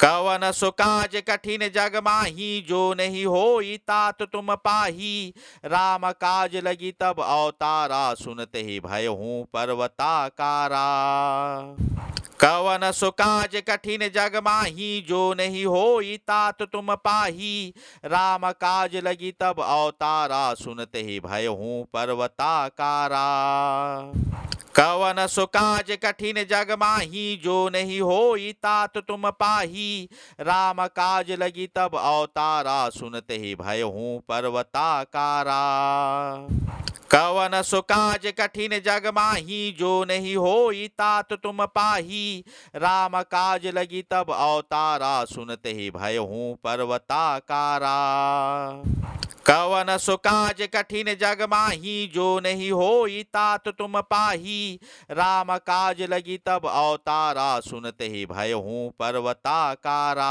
कवन सो काज कठिन जग माही, जो नहीं होई तात तुम पाही। राम काज लगी तब अवतारा, सुनते ही भय हूँ पर्वताकारा। कवन सो काज कठिन जग माही, जो नहीं होई तात तुम पाही। राम काज लगी तब अवतारा, सुनते ही भय हूँ पर्वताकारा। कवन सो काज कठिन जग माही, जो नहीं होई तात तुम पाही। राम काज लगी तब अवतारा, सुनते ही भय हूँ पर्वताकारा। कवन सो काज कठिन जग माही, जो नहीं होई तात तुम पाही। राम काज लगी तब अवतारा, सुनते ही भय हूँ पर्वताकारा। कवन सो काज कठिन जग माही, जो नहीं होई तात तुम पाही। राम काज लगी तब अवतारा, सुनते ही भय हूँ पर्वताकारा।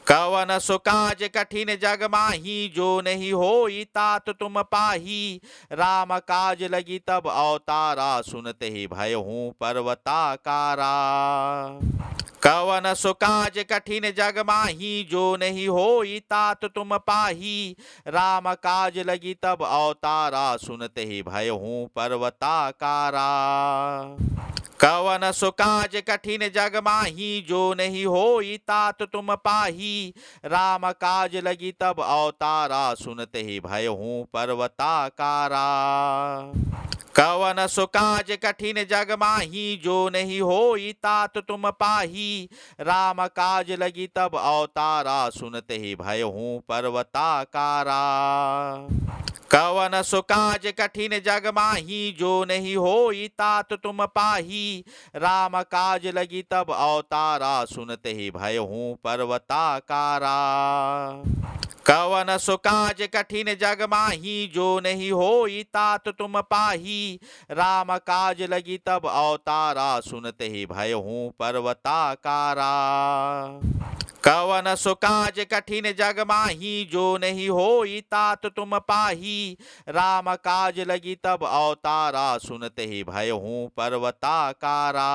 कवन सो काज कठिन जग माही, जो नहीं होई तात तुम पाही। राम काज लगी तब अवतारा, सुनते ही भय हूँ पर्वताकारा। कवन सो काज कठिन जग माही, जो नहीं होई तात तुम पाही। राम काज लगी तब अवतारा, सुनते ही भय हूँ पर्वताकारा। कवन सो काज कठिन जग माही, जो नहीं होई तात तुम पाही। राम काज लगी तब अवतारा, सुनते ही भय हूँ पर्वताकारा। कवन सो काज कठिन जग माही, जो नहीं होई तात तुम पाही। राम काज लगी तब अवतारा, सुनते ही भय हूँ पर्वताकारा। कवन सो काज कठिन जग माही, जो नहीं होई तात तुम पाही। राम काज लगी तब अवतारा, सुनते ही भय हूँ पर्वताकारा। कवन सो काज कठिन जग माही, जो नहीं होई तात तुम पाही। राम काज लगी तब अवतारा, सुनते ही भय हूँ पर्वताकारा। कवन सो काज कठिन जग माही, जो नहीं होई तात तुम पाही। राम काज लगी तब अवतारा, सुनते ही भय हूँ पर्वताकारा।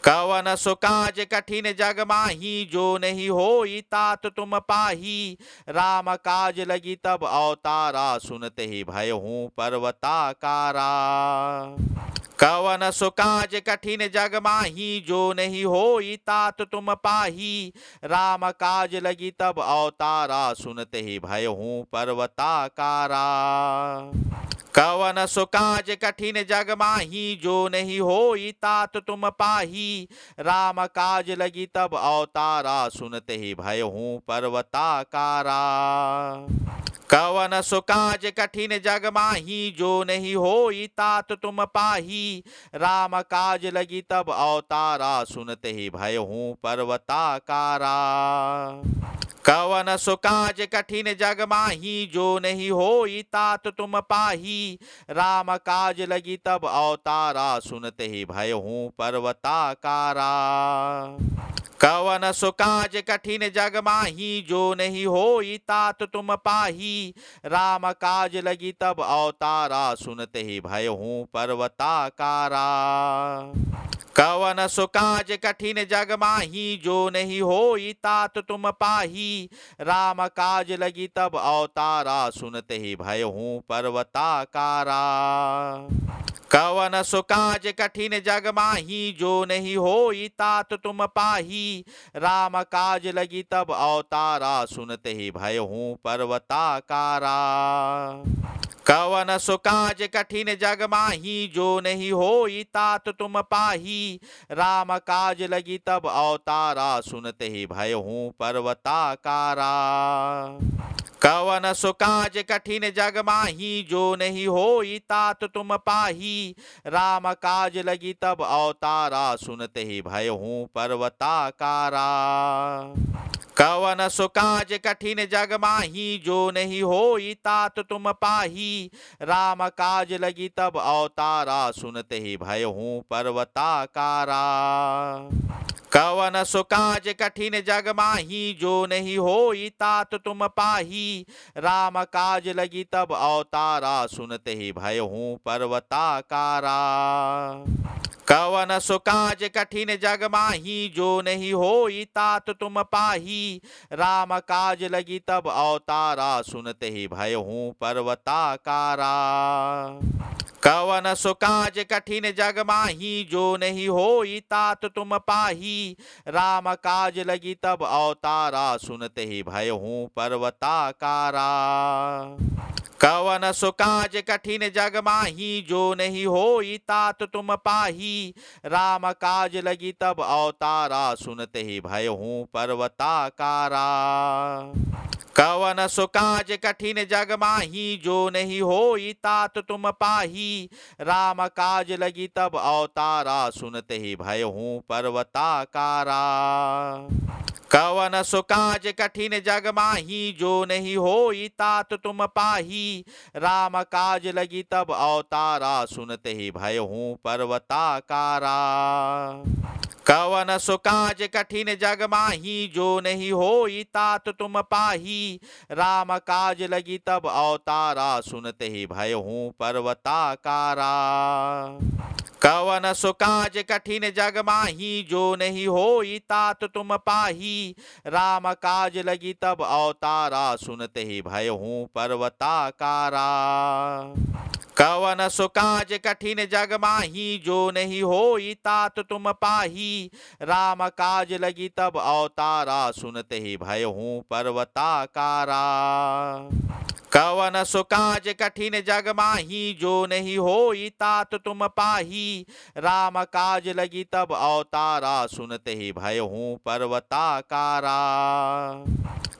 कवन सो काज कठिन जग माही, जो नहीं होई तात तुम पाही। राम काज लगी तब अवतारा, सुनते ही भय हूँ पर्वताकारा। कवन सो काज कठिन जग माही, जो नहीं होई तात तुम पाही। राम काज लगी तब अवतारा, सुनते ही भय हूँ पर्वताकारा। कवन सो काज कठिन जग माही, जो नहीं होई तात तुम पाही। राम काज लगी तब अवतारा, सुनते ही भय हूँ पर्वताकारा। कवन सो काज कठिन जग माही, जो नहीं होई तात तुम पाही। राम काज लगी तब अवतारा, सुनते ही भय हूँ पर्वताकारा। कवन सो काज कठिन जग माही, जो नहीं होई तात तुम पाही। राम काज लगी तब अवतारा, सुनते ही भय हूँ पर्वताकारा। कवन सो काज कठिन जग माही, जो नहीं होई तात तुम पाही। राम काज लगी तब अवतारा, सुनते ही भय हूँ पर्वताकारा। कवन सो काज कठिन जग माही, जो नहीं होई तात तुम पाही। राम काज लगी तब अवतारा, सुनते ही भय हूँ पर्वताकारा। कवन सो काज कठिन जग माही, जो नहीं होई तात तुम पाही। राम काज लगी तब अवतारा, सुनते ही भय हूँ पर्वताकारा। कवन सो काज कठिन जग माही, जो नहीं होई तात तुम पाही। राम काज लगी तब अवतारा, सुनते ही भय हूँ पर्वताकारा। कवन सो काज कठिन जग माही, जो नहीं होई तात तुम पाही। राम काज लगी तब अवतारा, सुनते ही भय हूँ पर्वताकारा। कवन सो काज कठिन जग माही, जो नहीं होई तात तुम पाही। राम काज लगी तब अवतारा, सुनते ही भय हूँ पर्वताकारा। कवन सो काज कठिन जग माही, जो नहीं होई तात तुम पाही। राम काज लगी तब अवतारा, सुनते ही भय हूँ पर्वताकारा। कवन सो काज कठिन जग माही, जो नहीं होई तात तुम पाही। राम काज लगी तब अवतारा, सुनते ही भय हूँ पर्वताकारा। कवन सो काज कठिन जग माही, जो नहीं होई तात तुम पाही। राम काज लगी तब अवतारा, सुनते ही भय हूँ पर्वताकारा। कवन सो काज कठिन जग माही, जो नहीं होई तात तुम पाही। राम काज लगी तब अवतारा, सुनते ही भय हूँ पर्वताकारा। कवन सो काज कठिन जग माही, जो नहीं होई तात तुम पाही। राम काज लगी तब अवतारा, सुनते ही भय हूँ पर्वताकारा। कवन सो काज कठिन जग माही, जो नहीं होई तात तुम पाही। राम काज लगी तब अवतारा, सुनते ही भय हूँ पर्वताकारा। कवन सो काज कठिन जग माही, जो नहीं होई तात तुम पाही। राम काज लगी तब अवतारा, सुनते ही भय हूँ पर्वताकारा। कवन सो काज कठिन जग माही, जो नहीं होई तात तुम पाही। राम काज लगी तब अवतारा, सुनते ही भय हूँ पर्वताकारा। कवन सो काज कठिन जग माही, जो नहीं होई तात तुम पाही। राम काज लगी तब अवतारा, सुनते ही भय हूँ पर्वताकारा। कवन सो काज कठिन जग माही, जो नहीं होई तात तुम पाही। राम काज लगी तब अवतारा, सुनते ही भय हूँ पर्वताकारा।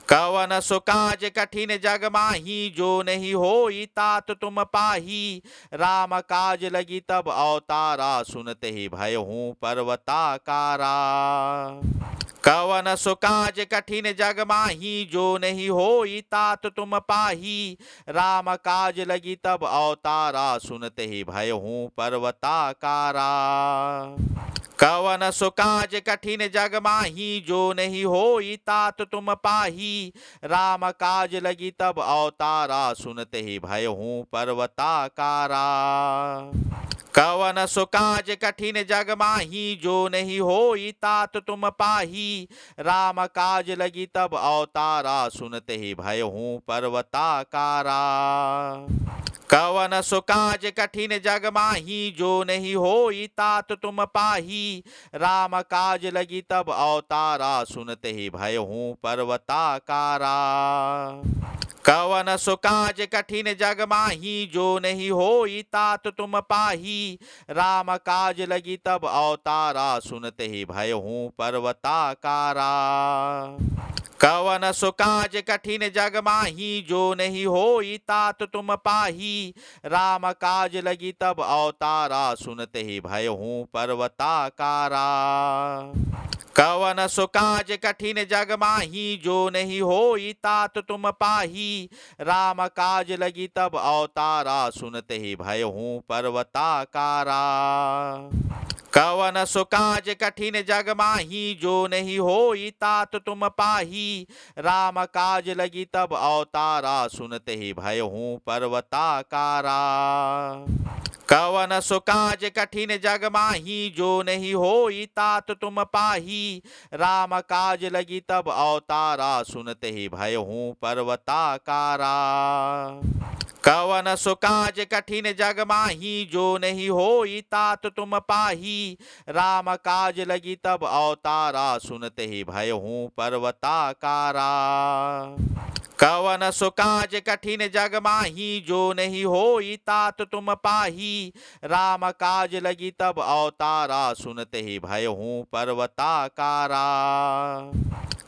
कवन सो काज कठिन जग माही, जो नहीं होई तात तुम पाही। राम काज लगी तब अवतारा, सुनते ही भय हूँ पर्वताकारा। कवन सो काज कठिन जग माही, जो नहीं होई तात तुम पाही। राम काज लगी तब अवतारा, सुनते ही भय हूँ पर्वताकारा। कवन सो काज कठिन जग माही, जो नहीं होई तात तुम पाही। राम काज लगी तब अवतारा, सुनते ही भय हूँ पर्वताकारा। कवन सो काज कठिन जग माही, जो नहीं होई तात तुम पाही। राम काज लगी तब अवतारा, सुनते ही भय हूँ पर्वताकारा। कवन सो काज कठिन जग माही, जो नहीं होई तात तुम पाही। राम काज लगी तब अवतारा, सुनते ही भय हूँ पर्वताकारा। कवन सो काज कठिन जग माही, जो नहीं होई तात तुम पाही। राम काज लगी तब अवतारा, सुनते ही भय हूँ पर्वताकारा। कवन सो काज कठिन जग माही, जो नहीं होई तात तुम पाही। राम काज लगी तब अवतारा, सुनते ही भय हूँ पर्वताकारा। कवन सो काज कठिन जग माही, जो नहीं होई तात तुम पाही। राम काज लगी तब अवतारा, सुनते ही भय हूँ पर्वताकारा। कवन सो काज कठिन जग माही, जो नहीं होई तात तुम पाही। राम काज लगी तब अवतारा, सुनते ही भय हूँ पर्वताकारा। कवन सो काज कठिन जग माही, जो नहीं होई तात तुम पाही। राम काज लगी तब अवतारा, सुनते ही भय हूँ पर्वताकारा। कवन सो काज कठिन जग माही, जो नहीं होई तात तुम पाही। राम काज लगी तब अवतारा, सुनते ही भय हूँ पर्वताकारा। कवन सो काज कठिन जग माही, जो नहीं होई तात तुम पाही। राम काज लगी तब अवतारा, सुनते ही भय हूँ पर्वताकारा।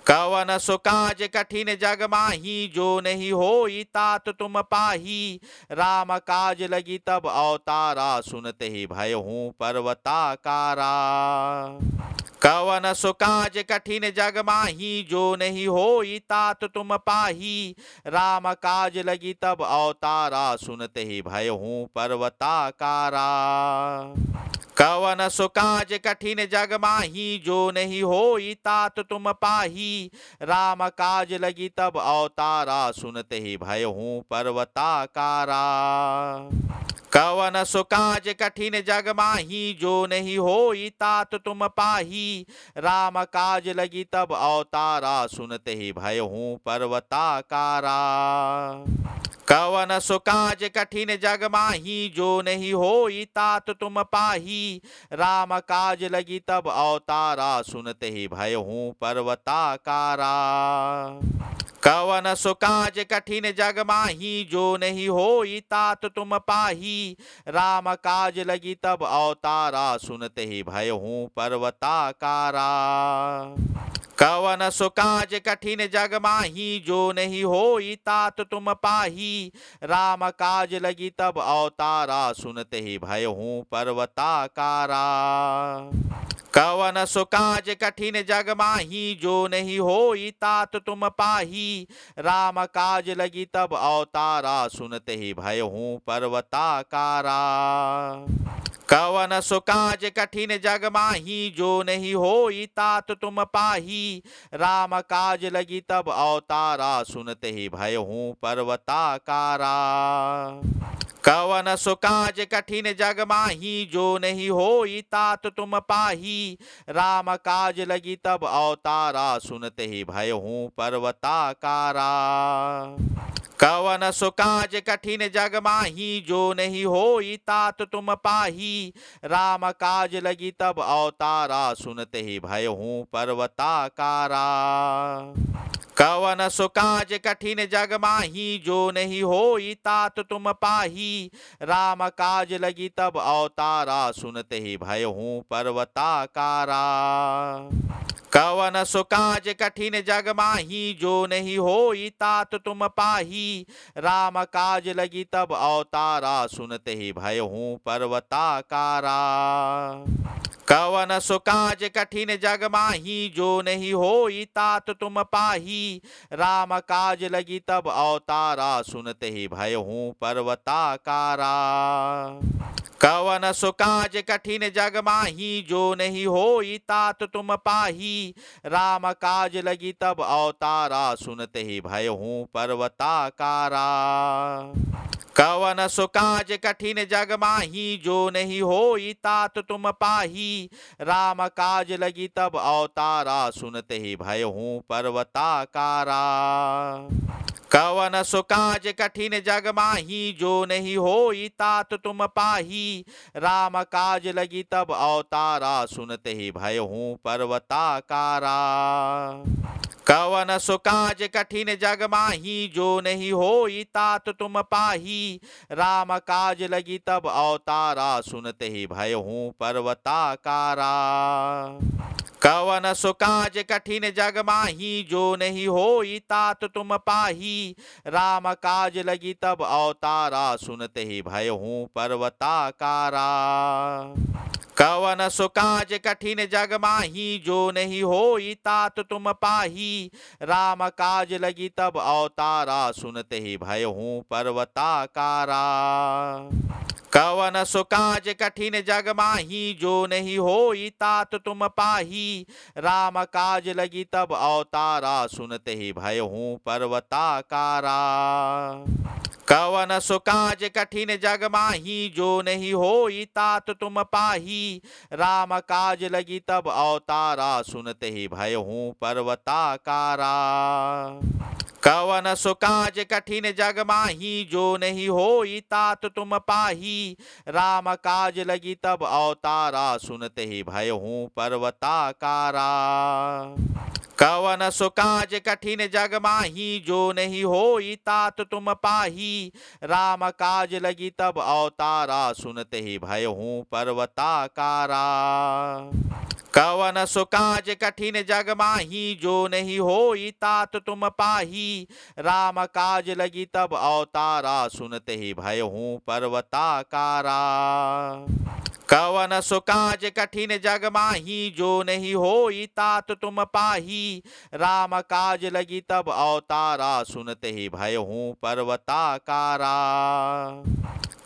कवन सो काज कठिन जग माही, जो नहीं होई तात तुम पाही। राम काज लगी तब अवतारा, सुनते ही भय हूँ पर्वताकारा। कवन सो काज कठिन जग माही, जो नहीं होई तात तुम पाही। राम काज लगी तब अवतारा, सुनते ही भय हूँ पर्वताकारा। कवन सो काज कठिन जग माही, जो नहीं होई तात तुम पाही। राम काज लगी तब अवतारा, सुनते ही भय हूँ पर्वताकारा। कवन सो काज कठिन जग माही, जो नहीं होई तात तुम पाही। राम काज लगी तब अवतारा, सुनते ही भय हूँ पर्वताकारा। कवन सो काज कठिन जग माही, जो नहीं होई तात तुम पाही। राम काज लगी तब अवतारा, सुनते ही भय हूँ पर्वताकारा। कवन सो काज कठिन जग माही, जो नहीं होई तात तुम पाही। राम काज लगी तब अवतारा, सुनते ही भय हूँ पर्वताकारा। कवन सो काज कठिन जग माही, जो नहीं होई तात तुम पाही। राम काज लगी तब अवतारा, सुनते ही भय हूँ पर्वताकारा। कवन सो काज कठिन जग माही, जो नहीं होई तात तुम पाही। राम काज लगी तब अवतारा, सुनते ही भय हूँ पर्वताकारा। कवन सो काज कठिन जग माही, जो नहीं होई तात तुम पाही। राम काज लगी तब अवतारा, सुनते ही भय हूँ पर्वताकारा। कवन सो काज कठिन जग माही, जो नहीं होई तात तुम पाही। राम काज लगी तब अवतारा, सुनते ही भय हूँ पर्वताकारा। कवन सो काज कठिन जग माही, जो नहीं होई तात तुम पाही। राम काज लगी तब अवतारा, सुनते ही भय हूँ पर्वताकारा। कवन सो काज कठिन जग माही, जो नहीं होई तात तुम पाही। राम काज लगी तब अवतारा, सुनते ही भय हूँ पर्वताकारा। कवन सो काज कठिन जग माही, जो नहीं होई तात तुम पाही। राम काज लगी तब अवतारा, सुनते ही भय हूँ पर्वताकारा। कवन सो काज कठिन जग माही, जो नहीं होई तात तुम पाही। राम काज लगी तब अवतारा, सुनते ही भय हूँ पर्वताकारा। कवन सो काज कठिन जग माही, जो नहीं होई तात तुम पाही। राम काज लगी तब अवतारा, सुनते ही भय हूँ पर्वताकारा। कवन सो काज कठिन जग माही, जो नहीं होई तात तुम पाही। राम काज लगी तब अवतारा, सुनते ही भय हूँ पर्वताकारा। कवन सो काज कठिन जग माही, जो नहीं होई तात तुम पाही। राम काज लगी तब अवतारा, सुनते ही भय हूँ पर्वताकारा। कवन सो काज कठिन जग माही, जो नहीं होई तात तुम पाही। राम काज लगी तब अवतारा, सुनते ही भय हूँ पर्वताकारा। कवन सो काज कठिन जग माही, जो नहीं होई तात तुम पाही। राम काज लगी तब अवतारा, सुनते ही भय हूँ पर्वताकारा। कवन सो काज कठिन जग माही, जो नहीं होई तात तुम पाही। राम काज लगी तब अवतारा, सुनते ही भय हूँ पर्वताकारा। कवन सो काज कठिन जग माही, जो नहीं होई तात तुम पाही। राम काज लगी तब अवतारा, सुनते ही भय हूँ पर्वताकारा। कवन सो काज कठिन जग माही, जो नहीं होई तात तुम पाही। राम काज लगी तब अवतारा, सुनते ही भय हूँ पर्वताकारा। कवन सो काज कठिन जग माही, जो नहीं होई तात तुम पाही। राम काज लगी तब अवतारा, सुनते ही भय हूँ पर्वताकारा। कवन सो काज कठिन जग माही, जो नहीं होई तात तुम पाही। राम काज लगी तब अवतारा, सुनते ही भय हूँ पर्वताकारा। कवन सो काज कठिन जग माही, जो नहीं होई तात तुम पाही। राम काज लगी तब अवतारा, सुनते ही भय हूँ पर्वताकारा। कवन सो काज कठिन जग माही, जो नहीं होई तात तुम पाही। राम काज लगी तब अवतारा, सुनते ही भय हूँ पर्वताकारा।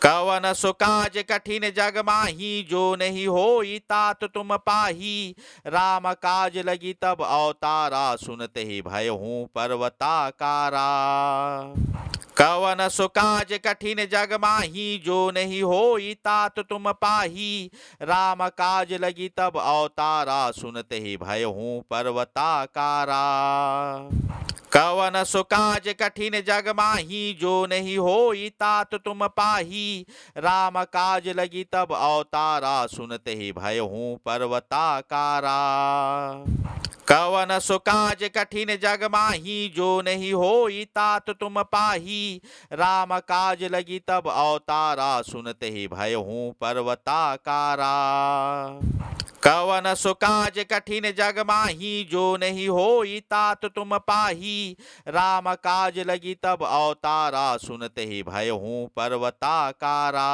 कवन सो काज कठिन जग माही, जो नहीं होई तात तुम पाही। राम काज लगी तब अवतारा, सुनते ही भय हूँ पर्वताकारा। कवन सो काज कठिन जग माही, जो नहीं होई तात तुम पाही। राम काज लगी तब अवतारा, सुनते ही भय हूँ पर्वताकारा। कवन सो काज कठिन जग माही, जो नहीं होई तात तुम पाही। राम काज लगी तब अवतारा, सुनते ही भय हूँ पर्वताकारा। कवन सो काज कठिन जग माही, जो नहीं होई तात तुम पाही। राम काज लगी तब अवतारा, सुनते ही भय हूँ पर्वताकारा। कवन सो काज कठिन जग माही, जो नहीं होई तात तुम पाही। राम काज लगी तब अवतारा, सुनते ही भय हूँ पर्वताकारा।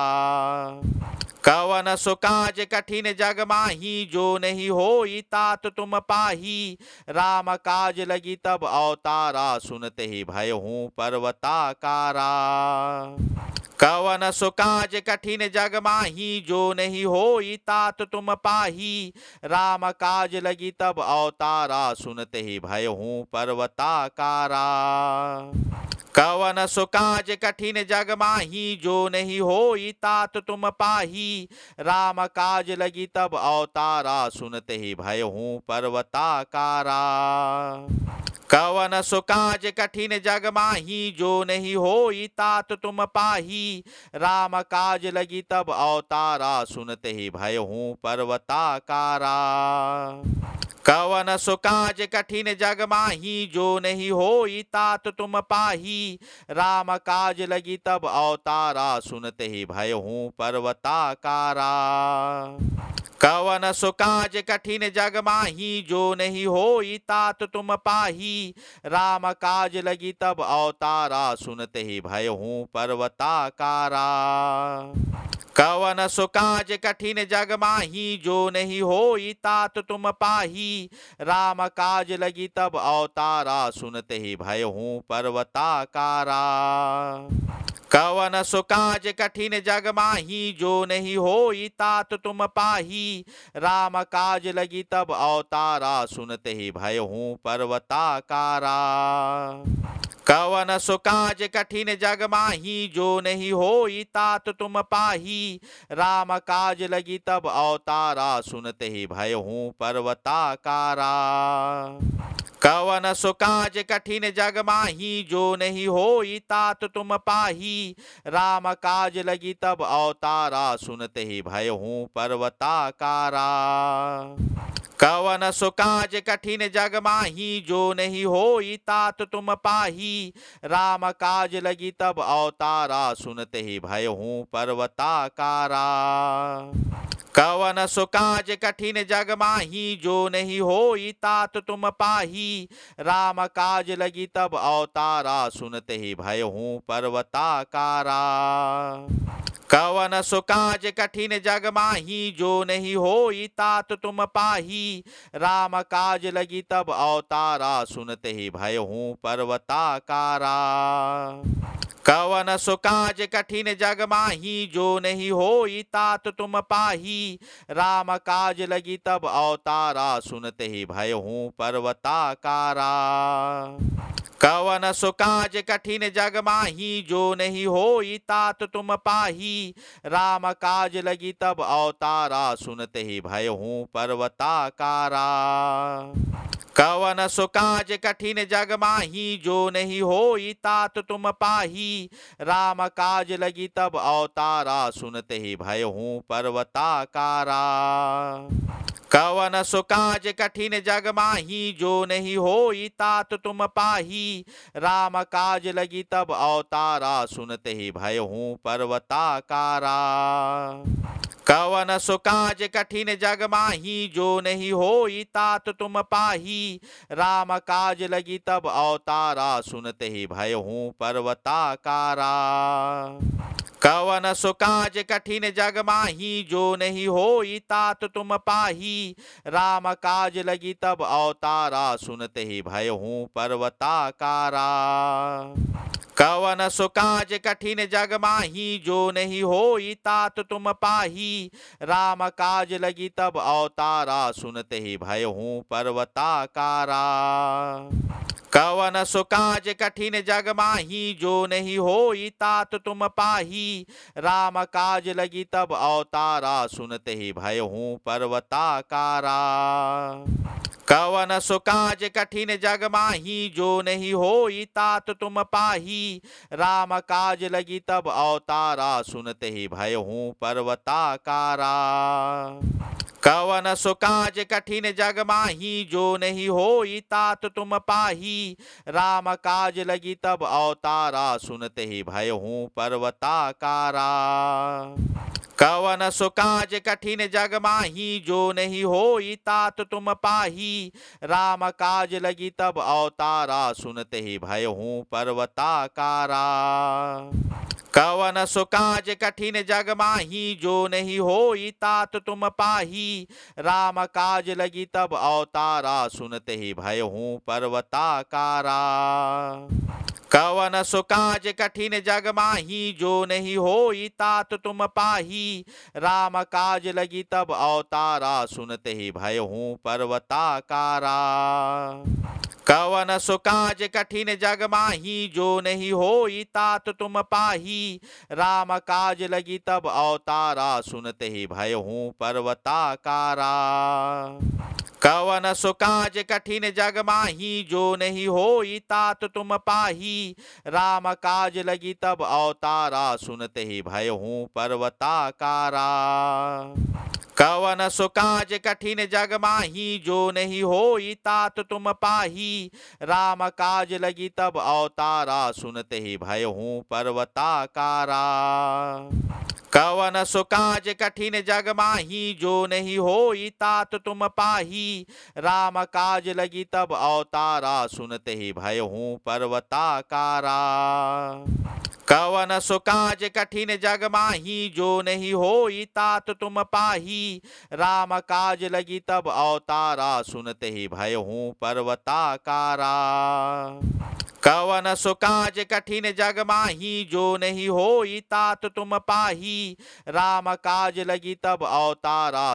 कवन सो काज कठिन जग माही, जो नहीं होई तात तुम पाही। राम काज लगी तब अवतारा, सुनते ही भय हूँ पर्वताकारा। कवन सो काज कठिन जग माही, जो नहीं होई तात तुम पाही। राम काज लगी तब अवतारा, सुनते ही भय हूँ पर्वताकारा। कवन सो काज कठिन जग माही, जो नहीं होई तात तुम पाही। राम काज लगी तब अवतारा, सुनते ही भय हूँ पर्वताकारा। कवन सो काज कठिन जग माही, जो नहीं होई तात तुम पाही। राम काज लगी तब अवतारा, सुनते ही भय हूँ पर्वताकारा। कवन सो काज कठिन जग माही, जो नहीं होई तात तुम पाही। राम काज लगी तब अवतारा, सुनते ही भय हूँ पर्वताकारा। कवन सो काज कठिन जग माही, जो नहीं होई तात तुम पाही। राम काज लगी तब अवतारा, सुनते ही भय हूँ पर्वताकारा। कवन सो काज कठिन जग माही, जो नहीं होई तात तुम पाही। राम काज लगी तब अवतारा, सुनते ही भय हूँ पर्वताकारा। कवन सो काज कठिन जग माही, जो नहीं होई तात तुम पाही। राम काज लगी तब अवतारा, सुनते ही भय हूँ पर्वताकारा। कवन सो काज कठिन जग माही, जो नहीं होई तात तुम पाही। राम काज लगी तब अवतारा, सुनते ही भय हूँ पर्वताकारा। कवन सो काज कठिन जग माही, जो नहीं होई तात तुम पाही। राम काज लगी तब अवतारा, सुनते ही भय हूँ पर्वताकारा। कवन सो काज कठिन जग माही, जो नहीं होई तात तुम पाही। राम काज लगी तब अवतारा, सुनते ही भय हूँ पर्वताकारा। कवन सो काज कठिन जग माही, जो नहीं होई तात तुम पाही। राम काज लगी तब अवतारा, सुनते ही भय हूँ पर्वताकारा। कवन सो काज कठिन जग माही, जो नहीं होई तात तुम पाही। राम काज लगी तब अवतारा, सुनते ही भय हूँ पर्वताकारा। कवन सो काज कठिन जग माही, जो नहीं होई तात तुम पाही। राम काज लगी तब अवतारा, सुनते ही भय हूँ पर्वताकारा। कवन सो काज कठिन जग माही, जो नहीं होई तात तुम पाही। राम काज लगी तब अवतारा, सुनते ही भय हूँ पर्वताकारा। कवन सो काज कठिन जग माही, जो नहीं होई तात तुम पाही। राम काज लगी तब अवतारा, सुनते ही भय हूँ पर्वताकारा। कवन सो काज कठिन जग माही, जो नहीं होई तात तुम पाही। राम काज लगी तब अवतारा, सुनते ही भय हूँ पर्वताकारा। कवन सो काज कठिन जग माही, जो नहीं होई तात तुम पाही। राम काज लगी तब अवतारा, सुनते ही भय हूँ पर्वताकारा। कवन सो काज कठिन जग माही, जो नहीं होई तात तुम पाही। राम काज लगी तब अवतारा, सुनते ही भय हूँ पर्वताकारा। कवन सो काज कठिन जग माही, जो नहीं होई तात तुम पाही। राम काज लगी तब अवतारा, सुनते ही भय हूँ पर्वताकारा। कवन सो काज कठिन जग माही, जो नहीं होई तात तुम पाही। राम काज लगी तब अवतारा, सुनते ही भय हूँ पर्वताकारा। कवन सो काज कठिन जग माही, जो नहीं होई तात तुम पाही। राम काज लगी तब अवतारा, सुनते ही भय हूँ पर्वताकारा। कवन सो काज कठिन जग माही, जो नहीं होई तात तुम पाही। राम काज लगी तब अवतारा, सुनते ही भय हूँ पर्वताकारा। कवन सो काज कठिन जग माही, जो नहीं होई तात तुम पाही। राम काज लगी तब अवतारा, सुनते ही भय हूँ पर्वताकारा। कवन सो काज कठिन जग माही, जो नहीं होई तात तुम पाही। राम काज लगी तब अवतारा, सुनते ही भय हूँ पर्वताकारा। कवन सो काज कठिन जग माही, जो नहीं होई तात तुम पाही। राम काज लगी तब अवतारा, सुनते ही भय हूँ पर्वताकारा। कवन सो काज कठिन जग माही, जो नहीं होई तात तुम पाही। राम काज लगी तब अवतारा, सुनते ही भय हूँ पर्वताकारा। कवन सो काज कठिन जग माही, जो नहीं होई तात तुम पाही। राम काज लगी तब अवतारा, सुनते ही भय हूँ पर्वताकारा। कवन सो काज कठिन जग माही, जो नहीं होई तात तुम पाही। राम काज लगी तब अवतारा, सुनते ही भय हूँ पर्वताकारा। कवन सो काज कठिन जग माही, जो नहीं होई तात तुम पाही। राम काज लगी तब अवतारा, सुनते ही भय हूँ पर्वताकारा। कवन सो काज कठिन जग माही, जो नहीं होई तात तुम पाही। राम काज लगी तब अवतारा, सुनते ही भय हूँ पर्वताकारा। कवन सो काज कठिन जग माही, जो नहीं होई तात तुम पाही। राम काज लगी तब अवतारा,